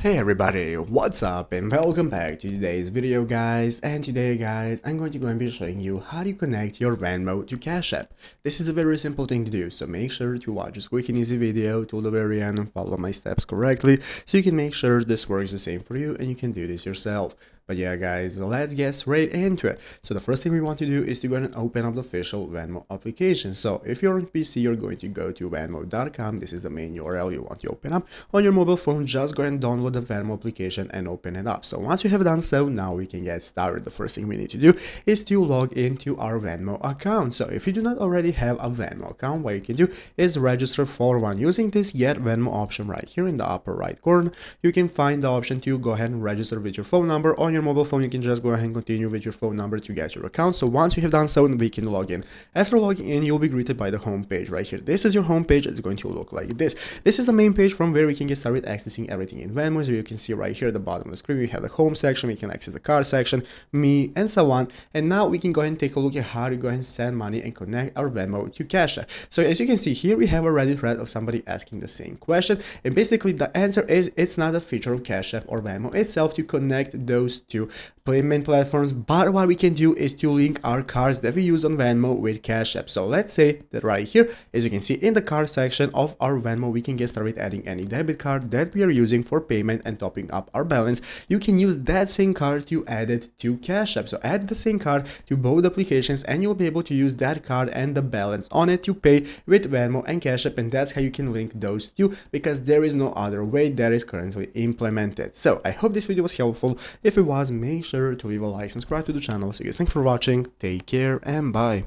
Hey everybody, what's up and welcome back to today's video guys. And today guys, I'm going to be showing you how to connect your Venmo to Cash App. This is a very simple thing to do, so make sure to watch this quick and easy video till the very end and follow my steps correctly so you can make sure this works the same for you and you can do this yourself. But yeah guys, let's get straight into it. So the first thing we want to do is to go ahead and open up the official Venmo application. So if you're on PC, you're going to go to venmo.com. This is the main URL you want to open up. On your mobile phone, just go ahead and download the Venmo application and open it up. So once you have done so, now we can get started. The first thing we need to do is to log into our Venmo account. So if you do not already have a Venmo account, what you can do is register for one using this Get Venmo option right here in the upper right corner. You can find the option to go ahead and register with your phone number. On your mobile phone, you can just go ahead and continue with your phone number to get your account. So once you have done so, we can log in. After logging in, you'll be greeted by the home page right here. This is your home page. It's going to look like this. This is the main page from where we can get started accessing everything in Venmo. So you can see right here at the bottom of the screen, we have the home section. We can access the card section, me, and so on. And now we can go ahead and take a look at how to go ahead and send money and connect our Venmo to Cash App. So as you can see here, we have a Reddit thread of somebody asking the same question. And basically the answer is it's not a feature of Cash App or Venmo itself to connect those two payment platforms, but what we can do is to link our cards that we use on Venmo with Cash App. So let's say that right here, as you can see in the card section of our Venmo, we can get started adding any debit card that we are using for payment and topping up our balance. You can use that same card to add it to Cash App. So add the same card to both applications and you'll be able to use that card and the balance on it to pay with Venmo and Cash App, and that's how you can link those two because there is no other way that is currently implemented. So I hope this video was helpful. If it was, make sure to leave a like and subscribe to the channel. So guys, thanks for watching, take care and bye.